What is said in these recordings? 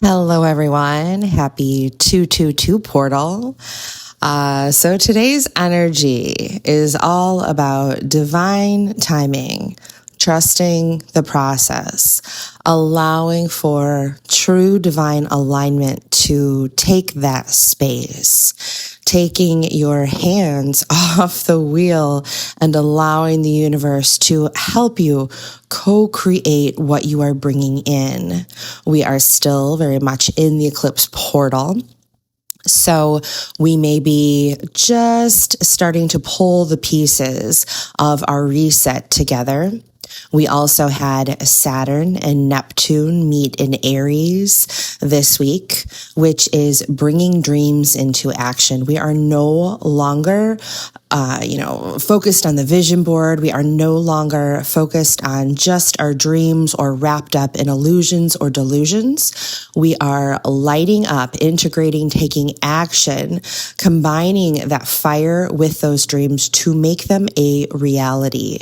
Hello, everyone. Happy 222 portal. So today's energy is all about divine timing, trusting the process, allowing for true divine alignment to take that space, taking your hands off the wheel and allowing the universe to help you co-create what you are bringing in. We are still very much in the eclipse portal. So we may be just starting to pull the pieces of our reset together. We also had Saturn and Neptune meet in Aries this week, which is bringing dreams into action. We are no longer focused on the vision board. We are no longer focused on just our dreams or wrapped up in illusions or delusions. We are lighting up, integrating, taking action, combining that fire with those dreams to make them a reality.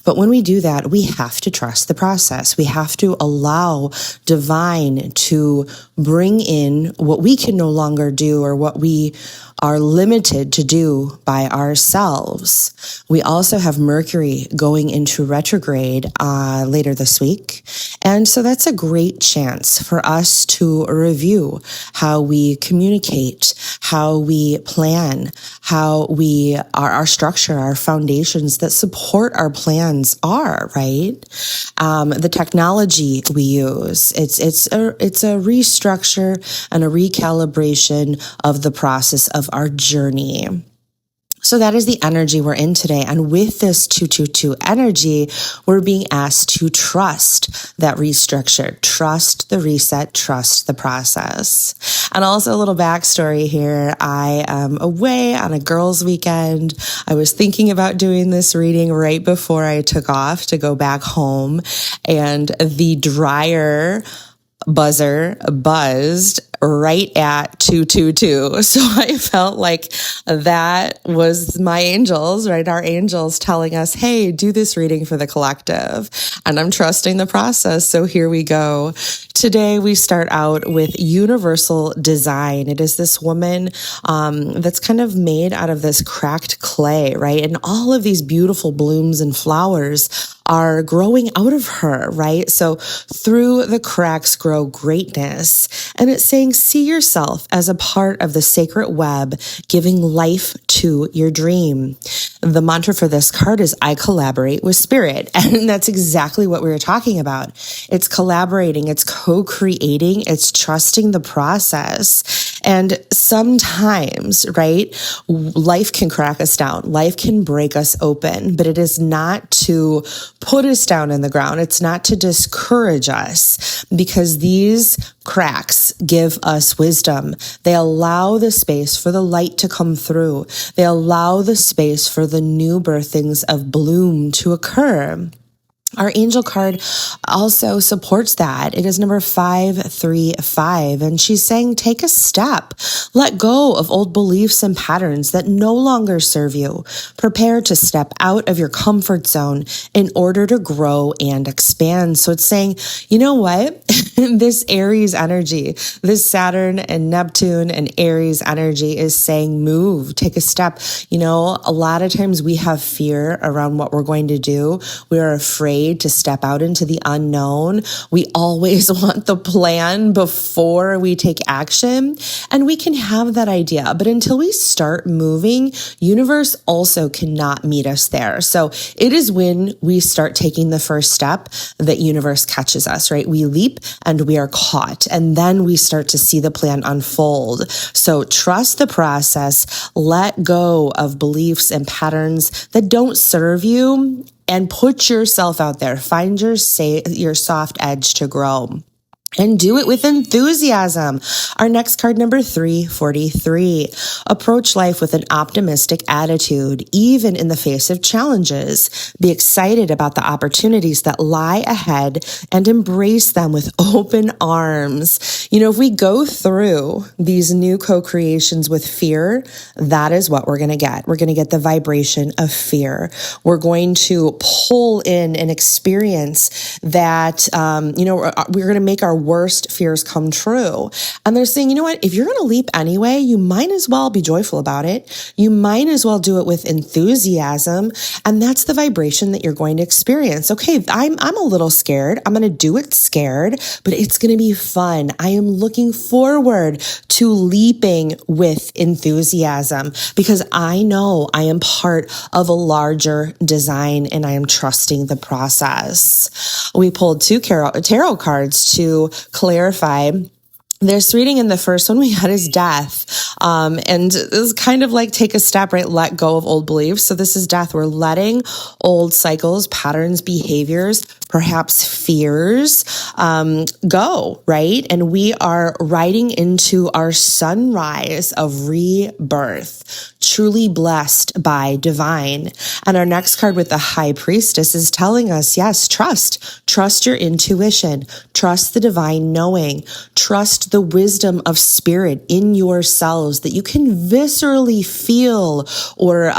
But when we do that, we have to trust the process. We have to allow divine to bring in what we can no longer do or what we are limited to do by ourselves. We also have Mercury going into retrograde later this week. And so that's a great chance for us to review how we communicate, how we plan, how we our structure, our foundations that support our plans are, right? The technology we use, it's a restructure and a recalibration of the process of our journey. So that is the energy we're in today. And with this 222 energy, we're being asked to trust that restructure, trust the reset, trust the process. And also a little backstory here. I am away on a girls' weekend. I was thinking about doing this reading right before I took off to go back home, and the dryer buzzer buzzed right at 222. So I felt like that was my angels, right? Our angels telling us, hey, do this reading for the collective. And I'm trusting the process. So here we go. Today we start out with universal design. It is this woman that's kind of made out of this cracked clay, right? And all of these beautiful blooms and flowers are growing out of her, right? So through the cracks grow greatness. And it's saying, see yourself as a part of the sacred web, giving life to your dream. The mantra for this card is, I collaborate with spirit. And that's exactly what we were talking about. It's collaborating, it's co-creating, it's trusting the process. And sometimes, right, life can crack us down. Life can break us open, but it is not to put us down in the ground. It's not to discourage us, because these cracks give us wisdom. They allow the space for the light to come through. They allow the space for the new birthings of bloom to occur. Our angel card also supports that. It is number 535, and she's saying, take a step. Let go of old beliefs and patterns that no longer serve you. Prepare to step out of your comfort zone in order to grow and expand. So it's saying, you know what? This Aries energy, this Saturn and Neptune and Aries energy is saying, move, take a step. You know, a lot of times we have fear around what we're going to do. We are afraid to step out into the unknown. We always want the plan before we take action, and we can have that idea. But until we start moving, universe also cannot meet us there. So it is when we start taking the first step that universe catches us, right? We leap and we are caught, and then we start to see the plan unfold. So trust the process, let go of beliefs and patterns that don't serve you, and put yourself out there. Find your soft edge to grow. And do it with enthusiasm. Our next card, number 343. Approach life with an optimistic attitude, even in the face of challenges. Be excited about the opportunities that lie ahead and embrace them with open arms. You know, if we go through these new co-creations with fear, that is what we're going to get. We're going to get the vibration of fear. We're going to pull in an experience that, we're going to make our worst fears come true. And they're saying, you know what, if you're going to leap anyway, you might as well be joyful about it. You might as well do it with enthusiasm. And that's the vibration that you're going to experience. Okay, I'm a little scared. I'm going to do it scared, but it's going to be fun. I am looking forward to leaping with enthusiasm because I know I am part of a larger design and I am trusting the process. We pulled two tarot cards to clarify this reading. In the first one we had is death. And this is kind of like take a step, right? Let go of old beliefs. So this is death. We're letting old cycles, patterns, behaviors, perhaps fears, go, right? And we are riding into our sunrise of rebirth, truly blessed by divine. And our next card with the High Priestess is telling us, yes, trust your intuition, trust the divine knowing, trust the wisdom of spirit in yourselves that you can viscerally feel or,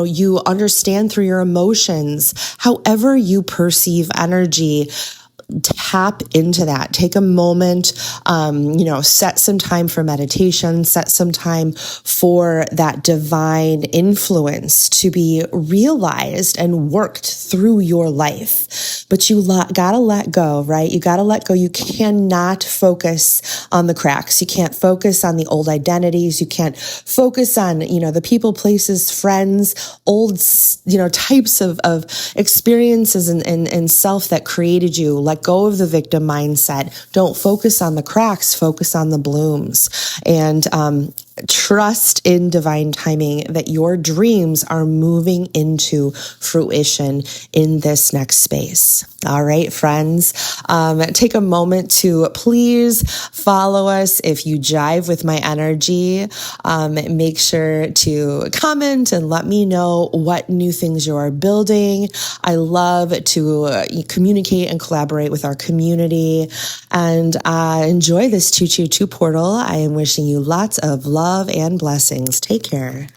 you understand through your emotions, however you perceive energy. Tap into that. Take a moment, set some time for meditation, set some time for that divine influence to be realized and worked through your life. But you gotta let go, right? You gotta let go. You cannot focus on the cracks. You can't focus on the old identities. You can't focus on, the people, places, friends, old, types of experiences and self that created you. Let go of the victim mindset. Don't focus on the cracks, focus on the blooms. And trust in divine timing that your dreams are moving into fruition in this next space. All right, friends, take a moment to please follow us. If you jive with my energy, make sure to comment and let me know what new things you are building. I love to communicate and collaborate with our community and enjoy this 222 portal. I am wishing you lots of love and blessings. Take care.